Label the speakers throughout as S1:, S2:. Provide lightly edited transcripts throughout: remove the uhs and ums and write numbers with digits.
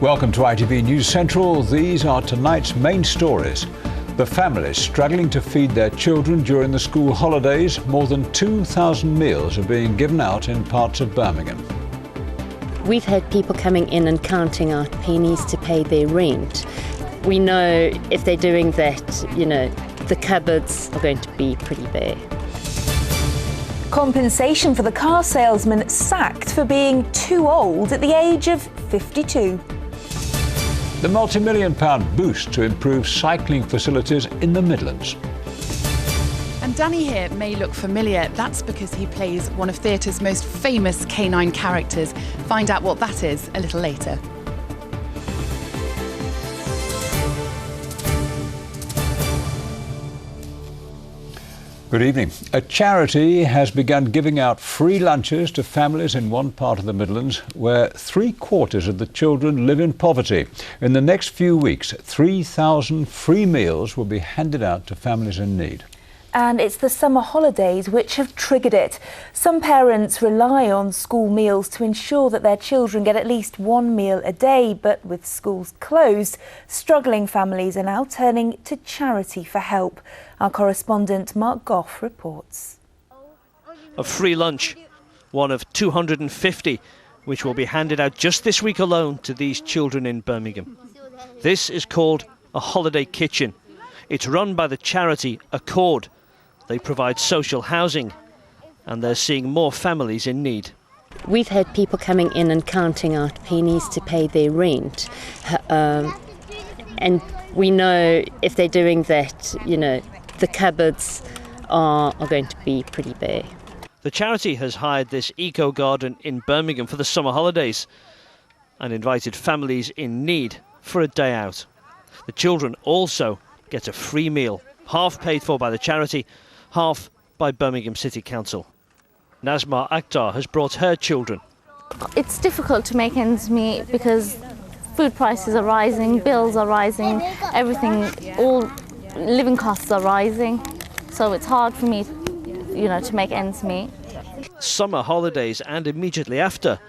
S1: Welcome to ITV News Central. These are tonight's main stories. The families struggling to feed their children during the school holidays. More than 2,000 meals are being given out in parts of Birmingham.
S2: We've had people coming in and counting out pennies to pay their rent. We know if they're doing that, the cupboards are going to be pretty bare.
S3: Compensation for the car salesman sacked for being too old at the age of 52.
S1: The multi-million-pound boost to improve cycling facilities in the Midlands.
S4: And Danny here may look familiar. That's because he plays one of theatre's most famous canine characters. Find out what that is a little later.
S1: Good evening. A charity has begun giving out free lunches to families in one part of the Midlands where 3/4 of the children live in poverty. In the next few weeks, 3,000 free meals will be handed out to families in need.
S3: And it's the summer holidays which have triggered it. Some parents rely on school meals to ensure that their children get at least one meal a day, but with schools closed, struggling families are now turning to charity for help. Our correspondent Mark Goff reports.
S5: A free lunch, one of 250, which will be handed out just this week alone to these children in Birmingham. This is called a holiday kitchen. It's run by the charity Accord. They provide social housing, and they're seeing more families in need.
S2: We've had people coming in and counting out pennies to pay their rent. And we know if they're doing that, the cupboards are going to be pretty bare.
S5: The charity has hired this eco garden in Birmingham for the summer holidays and invited families in need for a day out. The children also get a free meal, half paid for by the charity, half by Birmingham City Council. Nazma Akhtar has brought her children.
S6: It's difficult to make ends meet because food prices are rising, bills are rising, everything, all living costs are rising. So it's hard for me, to make ends meet.
S5: Summer holidays and immediately after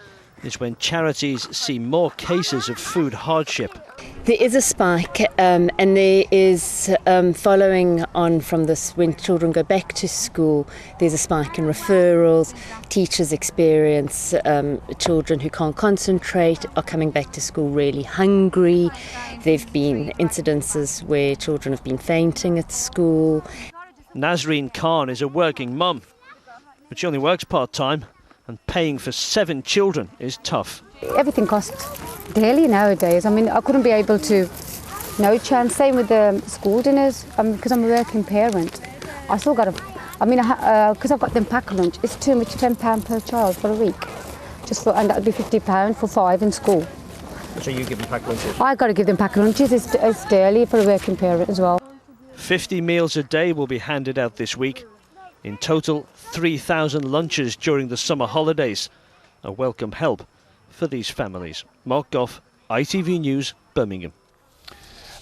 S5: is when charities see more cases of food hardship.
S2: There is a spike, and there is, following on from this, when children go back to school, there's a spike in referrals. Teachers experience children who can't concentrate are coming back to school really hungry. There have been incidences where children have been fainting at school.
S5: Nazreen Khan is a working mum, but she only works part-time, and paying for 7 children is tough.
S7: Everything costs daily nowadays. I couldn't be able to, no chance. Same with the school dinners, because I'm a working parent. I still got because I've got them pack lunch, it's too much, £10 per child for a week. And that would be £50 for 5 in school.
S5: So you give them pack lunches?
S7: I got to give them pack lunches, it's daily for a working parent as well.
S5: 50 meals a day will be handed out this week. In total, 3,000 lunches during the summer holidays. A welcome help for these families. Mark Goff, ITV News, Birmingham.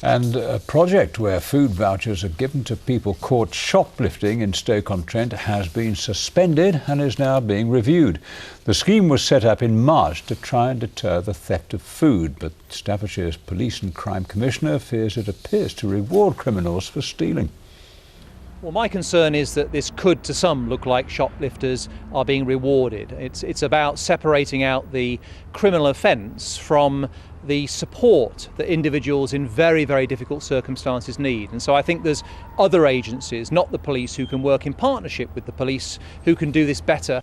S1: And a project where food vouchers are given to people caught shoplifting in Stoke-on-Trent has been suspended and is now being reviewed. The scheme was set up in March to try and deter the theft of food, but Staffordshire's Police and Crime Commissioner fears it appears to reward criminals for stealing.
S8: Well, my concern is that this could, to some, look like shoplifters are being rewarded. It's about separating out the criminal offence from the support that individuals in very, very difficult circumstances need. And so I think there's other agencies, not the police, who can work in partnership with the police, who can do this better.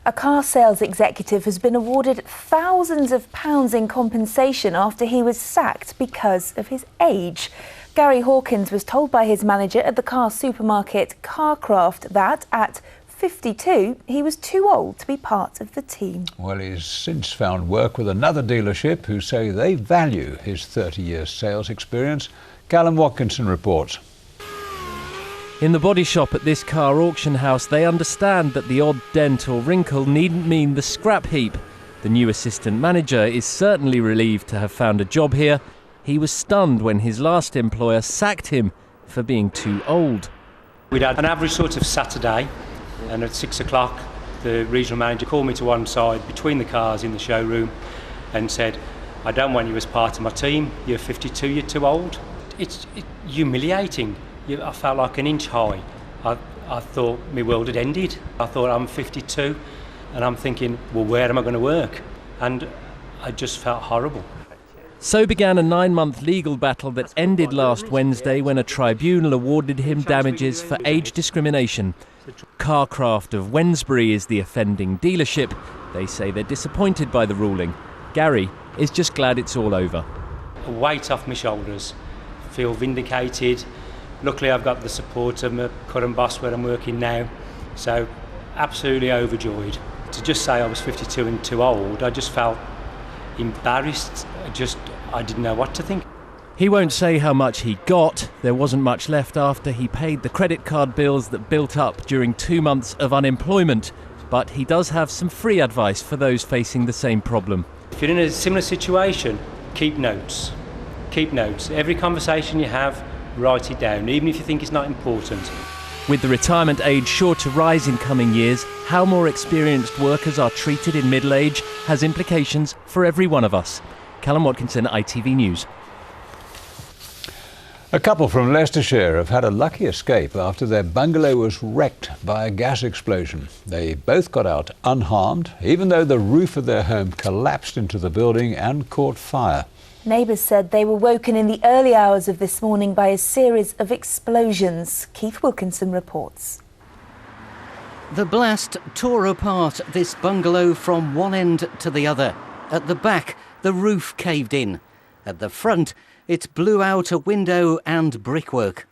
S3: A car sales executive has been awarded thousands of pounds in compensation after he was sacked because of his age. Gary Hawkins was told by his manager at the car supermarket Carcraft that at 52 he was too old to be part of the team.
S1: Well, he's since found work with another dealership who say they value his 30-year sales experience. Callum Watkinson reports.
S9: In the body shop at this car auction house, they understand that the odd dent or wrinkle needn't mean the scrap heap. The new assistant manager is certainly relieved to have found a job here. He was stunned when his last employer sacked him for being too old.
S10: We'd had an average sort of Saturday, and at 6 o'clock the regional manager called me to one side between the cars in the showroom and said, I don't want you as part of my team. You're 52, you're too old. It's humiliating. I felt like an inch high. I thought my world had ended. I thought I'm 52 and I'm thinking, well, where am I going to work? And I just felt horrible.
S9: So began a 9-month legal battle that ended last Wednesday when a tribunal awarded him damages for age discrimination. Carcraft of Wednesbury is the offending dealership. They say they're disappointed by the ruling. Gary is just glad it's all over.
S10: A weight off my shoulders. Feel vindicated. Luckily I've got the support of my current boss where I'm working now. So absolutely overjoyed. To just say I was 52 and too old, I just felt embarrassed. I didn't know what to think.
S9: He won't say how much he got. There wasn't much left after he paid the credit card bills that built up during 2 months of unemployment. But he does have some free advice for those facing the same problem.
S10: If you're in a similar situation, keep notes. Keep notes. Every conversation you have, write it down, even if you think it's not important.
S9: With the retirement age sure to rise in coming years, how more experienced workers are treated in middle age has implications for every one of us. Callum Watkinson, ITV News.
S1: A couple from Leicestershire have had a lucky escape after their bungalow was wrecked by a gas explosion. They both got out unharmed, even though the roof of their home collapsed into the building and caught fire.
S3: Neighbours said they were woken in the early hours of this morning by a series of explosions. Keith Wilkinson reports.
S11: The blast tore apart this bungalow from one end to the other. At the back, the roof caved in. At the front, it blew out a window and brickwork.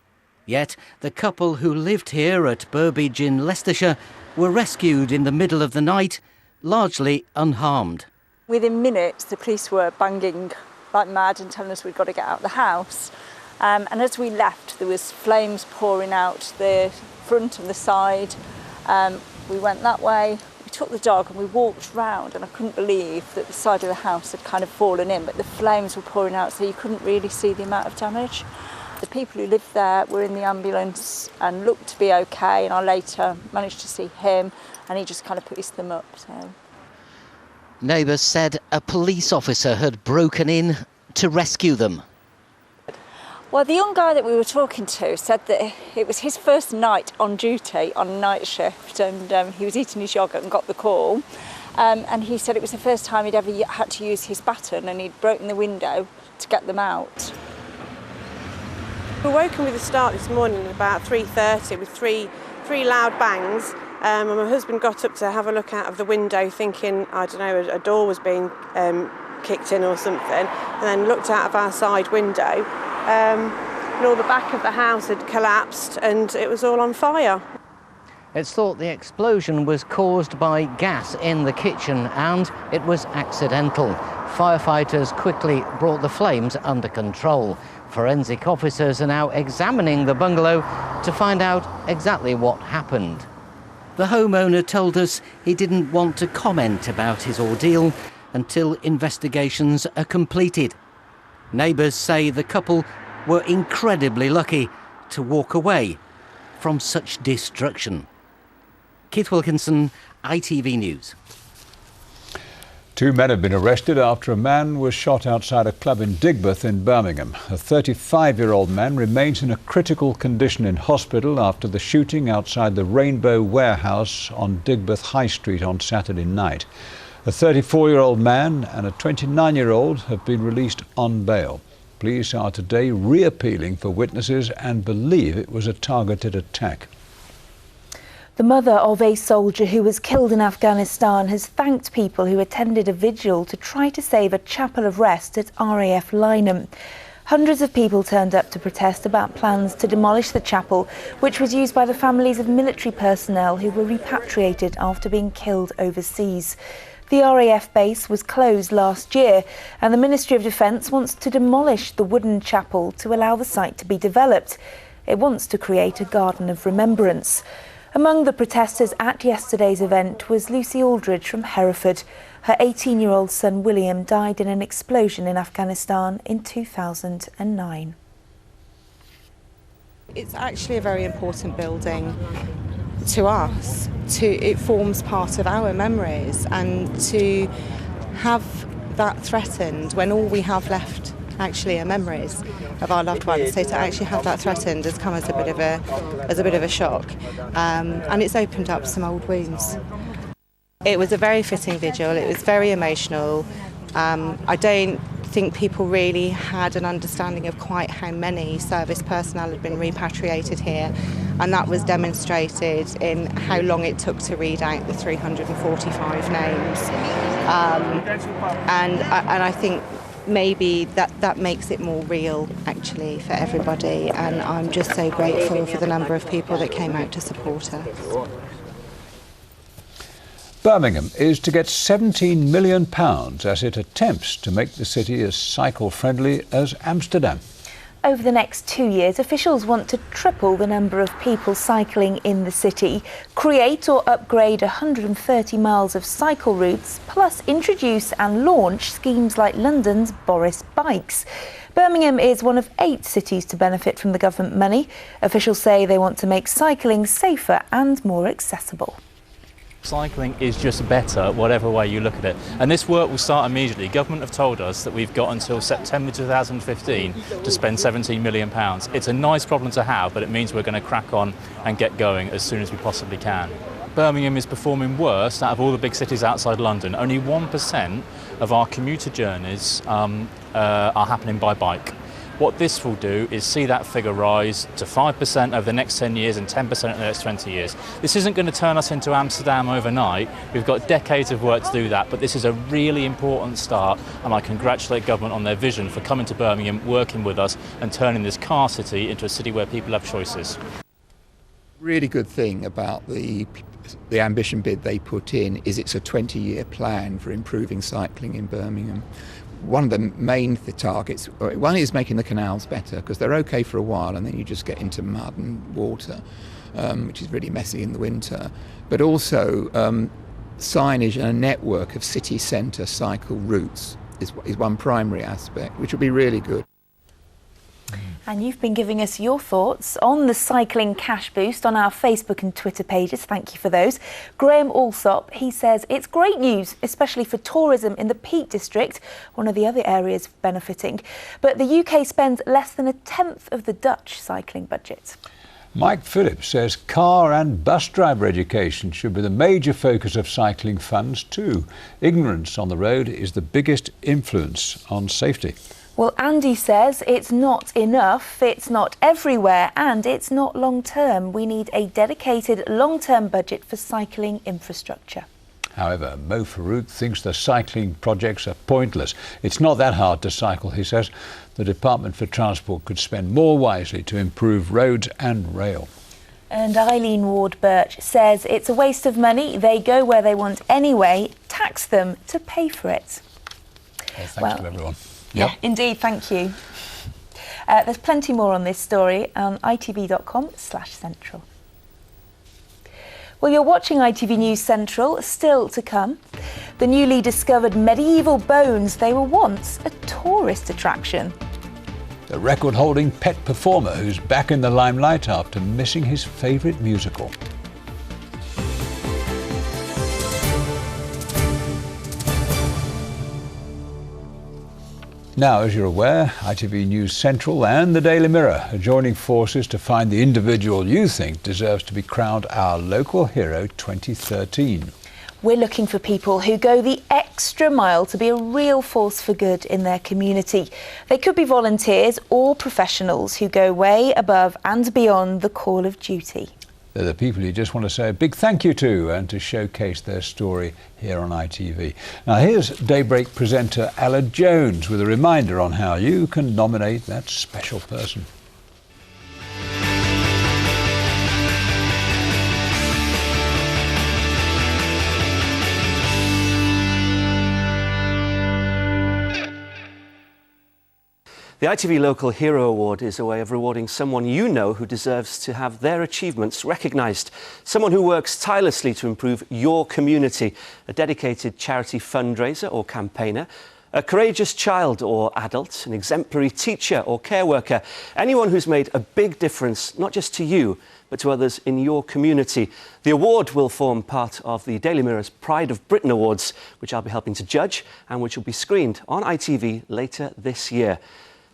S11: Yet the couple who lived here at Burbage in Leicestershire were rescued in the middle of the night, largely unharmed.
S12: Within minutes, the police were banging like mad and telling us we'd got to get out of the house. And as we left, there was flames pouring out the front and the side. We went that way. We took the dog and we walked round, and I couldn't believe that the side of the house had kind of fallen in, but the flames were pouring out, so you couldn't really see the amount of damage. The people who lived there were in the ambulance and looked to be okay, and I later managed to see him, and he just kind of put his thumb up. So.
S11: Neighbours said a police officer had broken in to rescue them.
S12: Well, the young guy that we were talking to said that it was his first night on duty on a night shift, and he was eating his yoghurt and got the call. And he said it was the first time he'd ever had to use his baton, and he'd broken the window to get them out.
S13: We were woken with a start this morning at about 3:30 with three loud bangs. And my husband got up to have a look out of the window thinking, I don't know, a door was being kicked in or something, and then looked out of our side window. And all the back of the house had collapsed and it was all on fire.
S11: It's thought the explosion was caused by gas in the kitchen and it was accidental. Firefighters quickly brought the flames under control. Forensic officers are now examining the bungalow to find out exactly what happened. The homeowner told us he didn't want to comment about his ordeal until investigations are completed. Neighbours say the couple were incredibly lucky to walk away from such destruction. Keith Wilkinson, ITV News.
S1: 2 men have been arrested after a man was shot outside a club in Digbeth in Birmingham. A 35-year-old man remains in a critical condition in hospital after the shooting outside the Rainbow Warehouse on Digbeth High Street on Saturday night. A 34-year-old man and a 29-year-old have been released on bail. Police are today re-appealing for witnesses and believe it was a targeted attack.
S3: The mother of a soldier who was killed in Afghanistan has thanked people who attended a vigil to try to save a chapel of rest at RAF Lynham. Hundreds of people turned up to protest about plans to demolish the chapel, which was used by the families of military personnel who were repatriated after being killed overseas. The RAF base was closed last year, and the Ministry of Defence wants to demolish the wooden chapel to allow the site to be developed. It wants to create a garden of remembrance. Among the protesters at yesterday's event was Lucy Aldridge from Hereford. Her 18-year-old son William died in an explosion in Afghanistan in 2009.
S14: It's actually a very important building to us. It forms part of our memories, and to have that threatened when all we have left actually are memories of our loved ones. So to actually have that threatened has come as a bit of a shock, and it's opened up some old wounds. It was a very fitting vigil. It was very emotional. I don't think people really had an understanding of quite how many service personnel had been repatriated here, and that was demonstrated in how long it took to read out the 345 names. And I think maybe that makes it more real actually for everybody, and I'm just so grateful for the number of people that came out to support us.
S1: Birmingham is to get £17 million as it attempts to make the city as cycle-friendly as Amsterdam.
S3: Over the next 2 years, officials want to triple the number of people cycling in the city, create or upgrade 130 miles of cycle routes, plus introduce and launch schemes like London's Boris Bikes. Birmingham is one of 8 cities to benefit from the government money. Officials say they want to make cycling safer and more accessible.
S15: Cycling is just better, whatever way you look at it. And this work will start immediately. Government have told us that we've got until September 2015 to spend £17 million. It's a nice problem to have, but it means we're going to crack on and get going as soon as we possibly can. Birmingham is performing worst out of all the big cities outside London. Only 1% of our commuter journeys are happening by bike. What this will do is see that figure rise to 5% over the next 10 years and 10% in the next 20 years. This isn't going to turn us into Amsterdam overnight. We've got decades of work to do that, but this is a really important start, and I congratulate government on their vision for coming to Birmingham, working with us and turning this car city into a city where people have choices.
S16: Really good thing about the ambition bid they put in is it's a 20-year plan for improving cycling in Birmingham. One of the main targets, one is making the canals better, because they're okay for a while and then you just get into mud and water, which is really messy in the winter. But also signage and a network of city centre cycle routes is one primary aspect, which will be really good.
S3: And you've been giving us your thoughts on the cycling cash boost on our Facebook and Twitter pages. Thank you for those. Graham Alsop, he says it's great news, especially for tourism in the Peak District, one of the other areas benefiting. But the UK spends less than a tenth of the Dutch cycling budget.
S1: Mike Phillips says car and bus driver education should be the major focus of cycling funds too. Ignorance on the road is the biggest influence on safety.
S3: Well, Andy says it's not enough, it's not everywhere, and it's not long-term. We need a dedicated long-term budget for cycling infrastructure.
S1: However, Mo Farouk thinks the cycling projects are pointless. It's not that hard to cycle, he says. The Department for Transport could spend more wisely to improve roads and rail.
S3: And Eileen Ward-Birch says it's a waste of money. They go where they want anyway. Tax them to pay for it.
S1: Well, thanks to everyone.
S3: Yeah, indeed, thank you. There's plenty more on this story on itv.com/central. Well, you're watching ITV News Central, still to come. The newly discovered medieval bones, they were once a tourist attraction.
S1: The record-holding pet performer who's back in the limelight after missing his favourite musical. Now, as you're aware, ITV News Central and the Daily Mirror are joining forces to find the individual you think deserves to be crowned our Local Hero 2013.
S3: We're looking for people who go the extra mile to be a real force for good in their community. They could be volunteers or professionals who go way above and beyond the call of duty.
S1: They're the people you just want to say a big thank you to and to showcase their story here on ITV. Now here's Daybreak presenter Ella Jones with a reminder on how you can nominate that special person.
S17: The ITV Local Hero Award is a way of rewarding someone you know who deserves to have their achievements recognised. Someone who works tirelessly to improve your community. A dedicated charity fundraiser or campaigner. A courageous child or adult, an exemplary teacher or care worker, anyone who's made a big difference, not just to you, but to others in your community. The award will form part of the Daily Mirror's Pride of Britain Awards, which I'll be helping to judge and which will be screened on ITV later this year.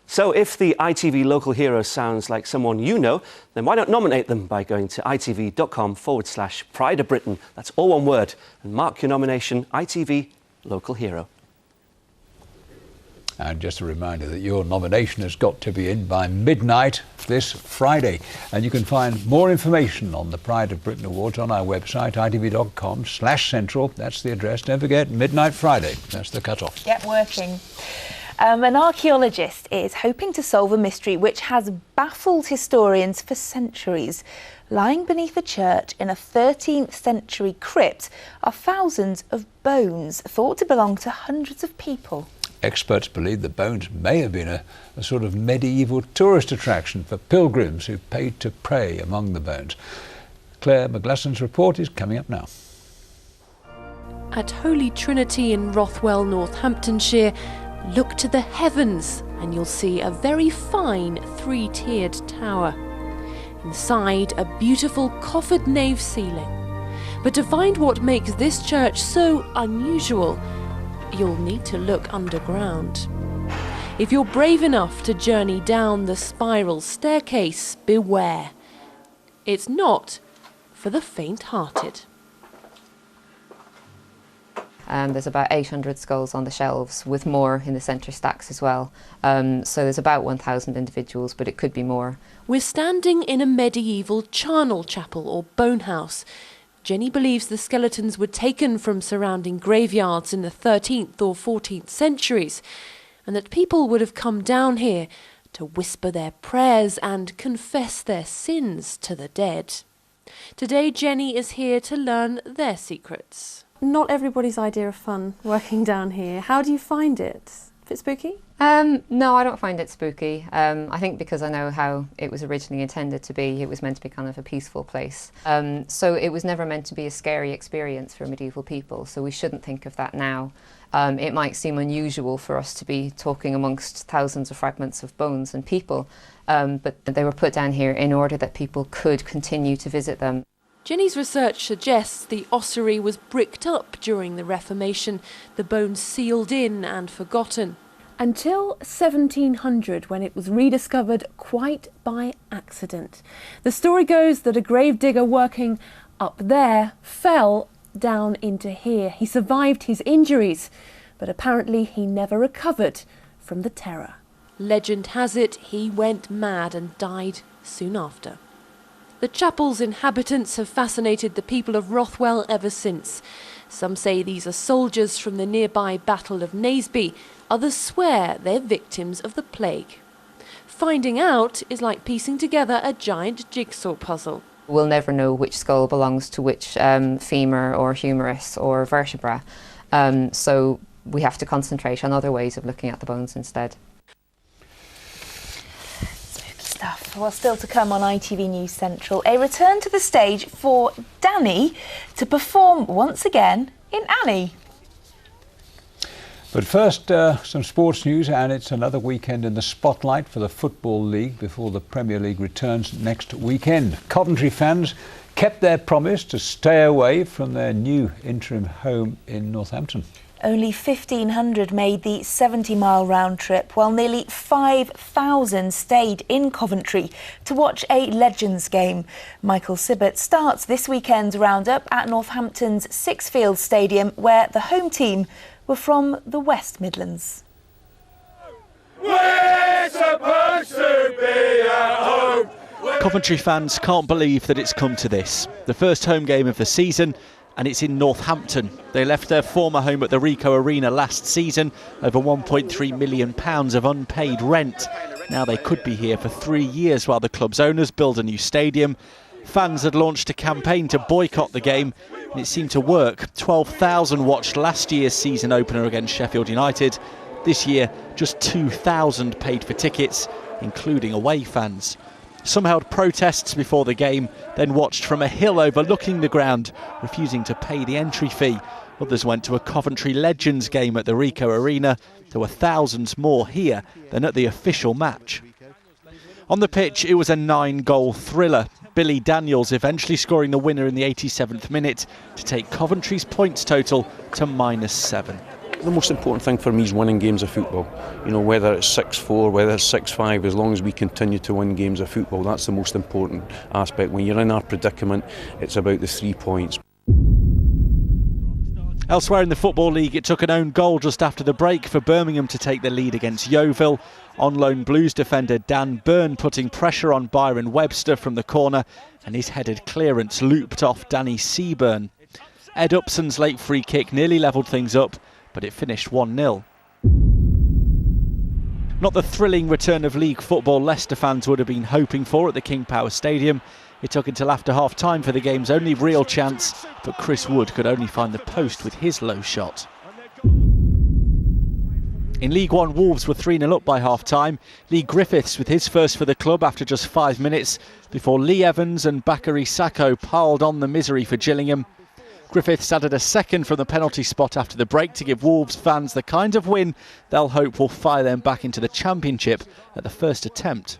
S17: So if the ITV local hero sounds like someone you know, then why not nominate them by going to itv.com/Pride of Britain. That's all one word. And mark your nomination, ITV Local Hero.
S1: And just a reminder that your nomination has got to be in by midnight this Friday. And you can find more information on the Pride of Britain Awards on our website, itv.com/central. That's the address. Don't forget, midnight Friday. That's the cut-off.
S3: Get working. An archaeologist is hoping to solve a mystery which has baffled historians for centuries. Lying beneath a church in a 13th century crypt are thousands of bones thought to belong to hundreds of people.
S1: Experts believe the bones may have been a sort of medieval tourist attraction for pilgrims who paid to pray among the bones. Claire McGlasson's report is coming up now.
S18: At Holy Trinity in Rothwell, Northamptonshire, look to the heavens and you'll see a very fine three-tiered tower. Inside, a beautiful coffered nave ceiling. But to find what makes this church so unusual, you'll need to look underground. If you're brave enough to journey down the spiral staircase, beware. It's not for the faint-hearted.
S19: There's about 800 skulls on the shelves, with more in the centre stacks as well. So there's about 1,000 individuals, but it could be more.
S18: We're standing in a medieval charnel chapel or bone house. Jenny believes the skeletons were taken from surrounding graveyards in the 13th or 14th centuries, and that people would have come down here to whisper their prayers and confess their sins to the dead. Today, Jenny is here to learn their secrets.
S20: Not everybody's idea of fun working down here. How do you find it? A bit spooky?
S19: No, I don't find it spooky. I think because I know how it was originally intended to be. It was meant to be kind of a peaceful place. So it was never meant to be a scary experience for medieval people, so we shouldn't think of that now. It might seem unusual for us to be talking amongst thousands of fragments of bones and people, but they were put down here in order that people could continue to visit them.
S18: Jenny's research suggests the ossuary was bricked up during the Reformation, the bones sealed in and forgotten.
S20: Until 1700, when it was rediscovered quite by accident. The story goes that a gravedigger working up there fell down into here. He survived his injuries, but apparently he never recovered from the terror.
S18: Legend has it he went mad and died soon after. The chapel's inhabitants have fascinated the people of Rothwell ever since. Some say these are soldiers from the nearby Battle of Naseby. Others swear they're victims of the plague. Finding out is like piecing together a giant jigsaw puzzle.
S19: We'll never know which skull belongs to which femur or humerus or vertebra. So we have to concentrate on other ways of looking at the bones instead.
S3: Well, still to come on ITV News Central, a return to the stage for Danny to perform once again in Annie.
S1: But first, some sports news, and it's another weekend in the spotlight for the Football League before the Premier League returns next weekend. Coventry fans kept their promise to stay away from their new interim home in Northampton.
S3: Only 1,500 made the 70-mile round trip, while nearly 5,000 stayed in Coventry to watch a Legends game. Michael Sibbett starts this weekend's roundup at Northampton's Sixfields Stadium, where the home team were from the West Midlands.
S21: We're supposed to be at home.
S5: Coventry fans can't believe that it's come to this. The first home game of the season, and it's in Northampton. They left their former home at the Ricoh Arena last season, over £1.3 million of unpaid rent. Now they could be here for 3 years while the club's owners build a new stadium. Fans had launched a campaign to boycott the game, and it seemed to work. 12,000 watched last year's season opener against Sheffield United. This year, just 2,000 paid for tickets, including away fans. Some held protests before the game, then watched from a hill overlooking the ground, refusing to pay the entry fee.
S4: Others went to a Coventry Legends game at the Ricoh Arena. There were thousands more here than at the official match. On the pitch, it was a 9-goal thriller. Billy Daniels eventually scoring the winner in the 87th minute to take Coventry's points total to -7.
S22: The most important thing for me is winning games of football. You know, whether it's 6-4, whether it's 6-5, as long as we continue to win games of football, that's the most important aspect. When you're in our predicament, it's about the 3 points.
S4: Elsewhere in the Football League, it took an own goal just after the break for Birmingham to take the lead against Yeovil. On loan Blues defender Dan Byrne putting pressure on Byron Webster from the corner, and his headed clearance looped off Danny Seaburn. Ed Upson's late free kick nearly levelled things up, but it finished 1-0. Not the thrilling return of league football Leicester fans would have been hoping for at the King Power Stadium. It took until after half-time for the game's only real chance, but Chris Wood could only find the post with his low shot. In League One, Wolves were 3-0 up by half-time. Lee Griffiths with his first for the club after just 5 minutes, before Lee Evans and Bakary Sakho piled on the misery for Gillingham. Griffiths added a second from the penalty spot after the break to give Wolves fans the kind of win they'll hope will fire them back into the Championship at the first attempt.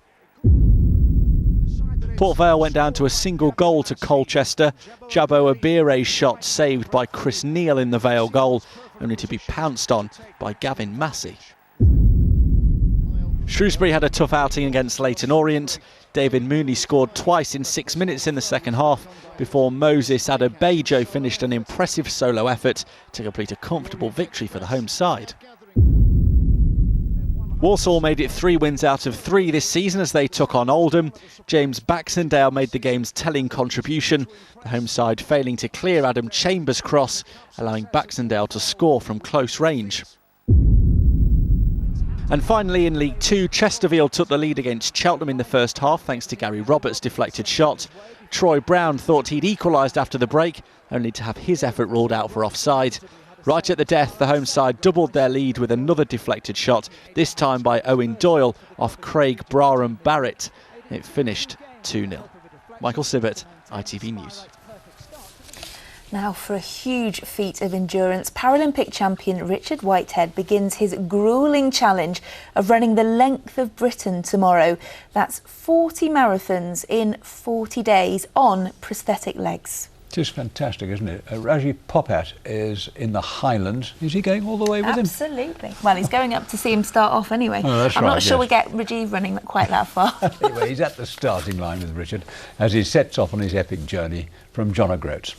S4: Port Vale went down to a single goal to Colchester. Jabo Abire's shot saved by Chris Neal in the Vale goal, only to be pounced on by Gavin Massey. Shrewsbury had a tough outing against Leyton Orient. David Mooney scored twice in 6 minutes in the second half before Moses Adebayo finished an impressive solo effort to complete a comfortable victory for the home side. Walsall made it 3 wins out of 3 this season as they took on Oldham. James Baxendale made the game's telling contribution, the home side failing to clear Adam Chambers' cross, allowing Baxendale to score from close range. And finally in League 2, Chesterfield took the lead against Cheltenham in the first half thanks to Gary Roberts' deflected shot. Troy Brown thought he'd equalised after the break, only to have his effort ruled out for offside. Right at the death, the home side doubled their lead with another deflected shot, this time by Owen Doyle off Craig Braham Barrett. It finished 2-0. Michael Sibbett, ITV News.
S3: Now for a huge feat of endurance, Paralympic champion Richard Whitehead begins his gruelling challenge of running the length of Britain tomorrow. That's 40 marathons in 40 days on prosthetic legs.
S1: Just fantastic, isn't it? Rajiv Popat is in the Highlands. Is he going all the way with him?
S3: Absolutely. Well, he's going up to see him start off anyway.
S1: Oh, that's
S3: I'm
S1: right,
S3: not sure
S1: yes.
S3: we get Rajiv running quite that far.
S1: Anyway, he's at the starting line with Richard as he sets off on his epic journey from John O'Groats.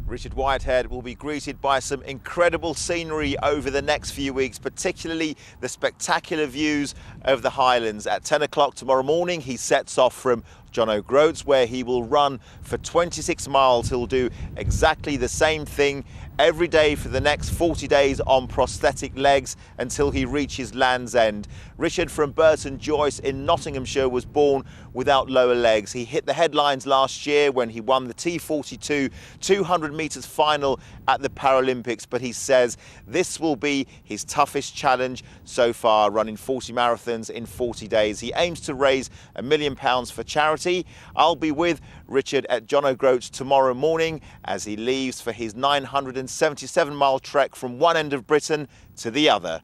S23: Richard Whitehead will be greeted by some incredible scenery over the next few weeks, particularly the spectacular views of the Highlands. At 10 o'clock tomorrow morning, he sets off from John O'Groats, where he will run for 26 miles. He'll do exactly the same thing every day for the next 40 days on prosthetic legs until he reaches Land's End. Richard from Burton Joyce in Nottinghamshire was born without lower legs. He hit the headlines last year when he won the T42 200 metres final at the Paralympics, but he says this will be his toughest challenge so far, running 40 marathons in 40 days. He aims to raise £1 million for charity. I'll be with Richard at John O'Groats tomorrow morning as he leaves for his 977-mile trek from one end of Britain to the other.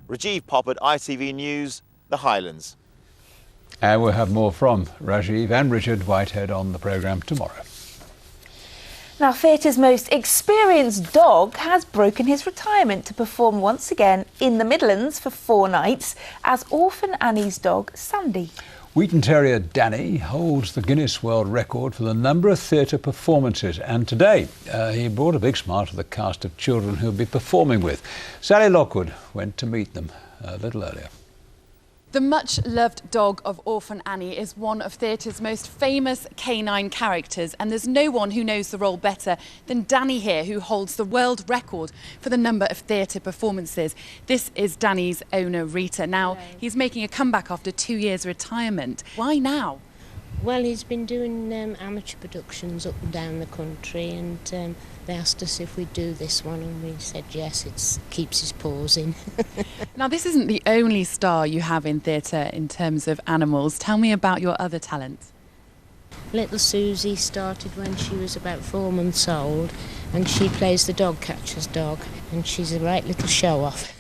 S23: Rajiv Popat, ITV News, the Highlands.
S1: And we'll have more from Rajiv and Richard Whitehead on the programme tomorrow.
S3: Now, theatre's most experienced dog has broken his retirement to perform once again in the Midlands for 4 nights as Orphan Annie's dog, Sandy.
S1: Wheaton Terrier Danny holds the Guinness World Record for the number of theatre performances, and today he brought a big smile to the cast of children he'll be performing with. Sally Lockwood went to meet them a little earlier.
S24: The much-loved dog of Orphan Annie is one of theatre's most famous canine characters, and there's no one who knows the role better than Danny here, who holds the world record for the number of theatre performances. This is Danny's owner, Rita. Now, he's making a comeback after 2 years' retirement. Why now?
S25: Well, he's been doing amateur productions up and down the country, and they asked us if we'd do this one, and we said yes. It keeps his paws in.
S24: Now, this isn't the only star you have in theatre in terms of animals. Tell me about your other talents.
S25: Little Susie started when she was about 4 months old, and she plays the dog catcher's dog, and she's a right little show-off.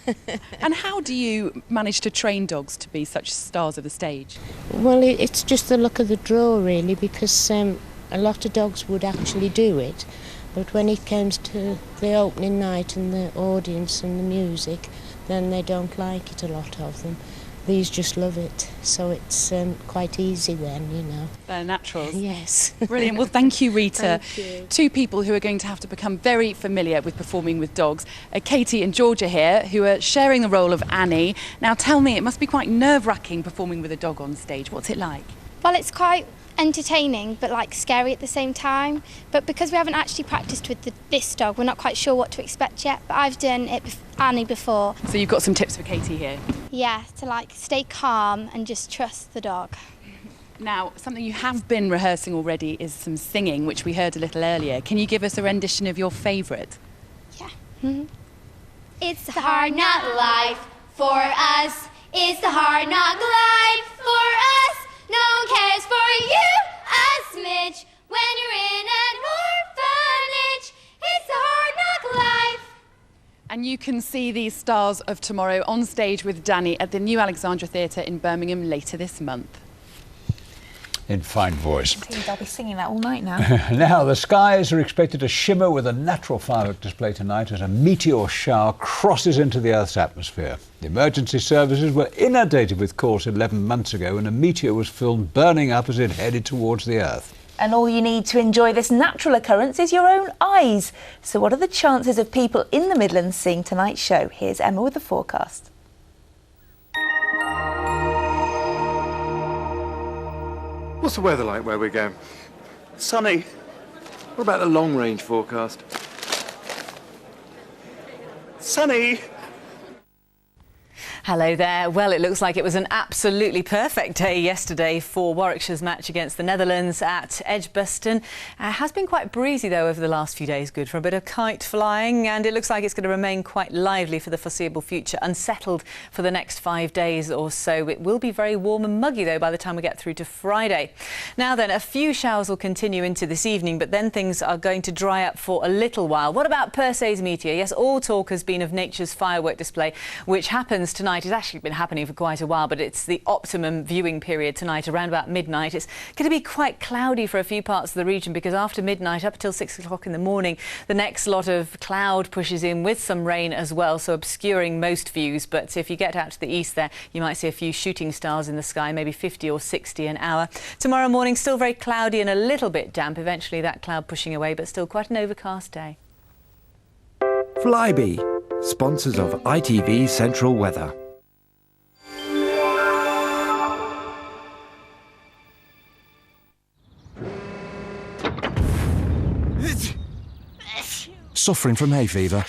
S24: And how do you manage to train dogs to be such stars of the stage?
S25: Well, it's just the luck of the draw, really, because a lot of dogs would actually do it, but when it comes to the opening night and the audience and the music, then they don't like it, a lot of them. These just love it, so it's quite easy then, you know.
S24: They're naturals.
S25: Yes.
S24: Brilliant. Well, thank you, Rita.
S25: Thank you.
S24: Two people who are going to have to become very familiar with performing with dogs. Katie and Georgia here, who are sharing the role of Annie. Now, tell me, it must be quite nerve-wracking performing with a dog on stage. What's it like?
S2: Well, it's quite entertaining but like scary at the same time, but because we haven't actually practiced with this dog, we're not quite sure what to expect yet, but I've done it with Annie before.
S24: So you've got some tips for Katie here?
S2: Yeah, to like stay calm and just trust the dog.
S24: Now, something you have been rehearsing already is some singing, which we heard a little earlier. Can you give us a rendition of your favourite?
S2: Yeah. It's the hard knock life for us, it's the hard knock life for us. No one cares for you a smidge when you're in an orphanage. It's a hard knock life.
S24: And you can see these stars of tomorrow on stage with Danny at the New Alexandra Theatre in Birmingham later this month.
S1: In fine voice.
S3: Seems I'll be singing that all night now.
S1: Now, the skies are expected to shimmer with a natural firework display tonight as a meteor shower crosses into the Earth's atmosphere. The emergency services were inundated with calls 11 months ago when a meteor was filmed burning up as it headed towards the Earth.
S3: And all you need to enjoy this natural occurrence is your own eyes. So what are the chances of people in the Midlands seeing tonight's show? Here's Emma with the forecast.
S6: What's the weather like where we're going?
S7: Sunny.
S6: What about the long-range forecast?
S7: Sunny.
S8: Hello there. Well, it looks like it was an absolutely perfect day yesterday for Warwickshire's match against the Netherlands at Edgbaston. Has been quite breezy, though, over the last few days. Good for a bit of kite flying, and it looks like it's going to remain quite lively for the foreseeable future, unsettled for the next 5 days or so. It will be very warm and muggy, though, by the time we get through to Friday. Now then, a few showers will continue into this evening, but then things are going to dry up for a little while. What about per se's Meteor? Yes, all talk has been of nature's firework display, which happens tonight. It's actually been happening for quite a while, but it's the optimum viewing period tonight, around about midnight. It's going to be quite cloudy for a few parts of the region because after midnight, up until 6 o'clock in the morning, the next lot of cloud pushes in with some rain as well, so obscuring most views. But if you get out to the east there, you might see a few shooting stars in the sky, maybe 50 or 60 an hour. Tomorrow morning, still very cloudy and a little bit damp. Eventually that cloud pushing away, but still quite an overcast day.
S10: Flybe, sponsors of ITV Central Weather.
S26: Suffering from hay fever?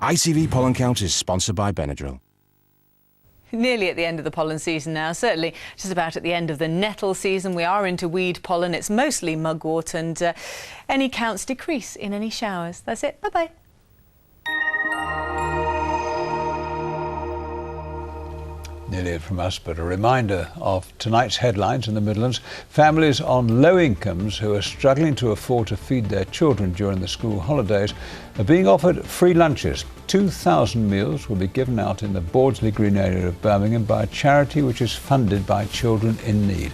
S26: ITV Pollen Count is sponsored by Benadryl.
S8: Nearly at the end of the pollen season now, certainly just about at the end of the nettle season. We are into weed pollen. It's mostly mugwort, and any counts decrease in any showers. That's it. Bye-bye.
S1: Nearly it from us, but a reminder of tonight's headlines in the Midlands. Families on low incomes who are struggling to afford to feed their children during the school holidays are being offered free lunches. 2,000 meals will be given out in the Bordsley Green area of Birmingham by a charity which is funded by children in need.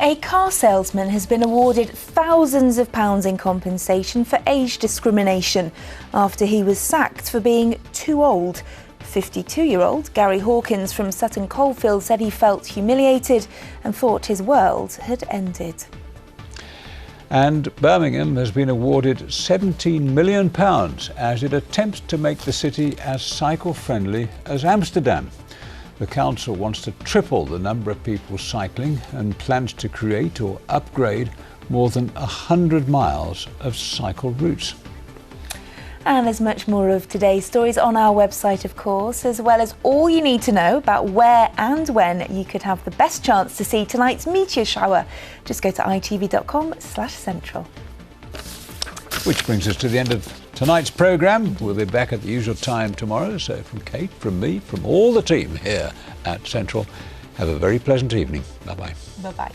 S3: A car salesman has been awarded thousands of pounds in compensation for age discrimination after he was sacked for being too old. 52-year-old Gary Hawkins from Sutton Coldfield said he felt humiliated and thought his world had ended.
S1: And Birmingham has been awarded £17 million as it attempts to make the city as cycle-friendly as Amsterdam. The council wants to triple the number of people cycling and plans to create or upgrade more than 100 miles of cycle routes.
S3: And there's much more of today's stories on our website, of course, as well as all you need to know about where and when you could have the best chance to see tonight's meteor shower. Just go to itv.com/central.
S1: Which brings us to the end of tonight's programme. We'll be back at the usual time tomorrow. So from Kate, from me, from all the team here at Central, have a very pleasant evening. Bye-bye.
S3: Bye-bye.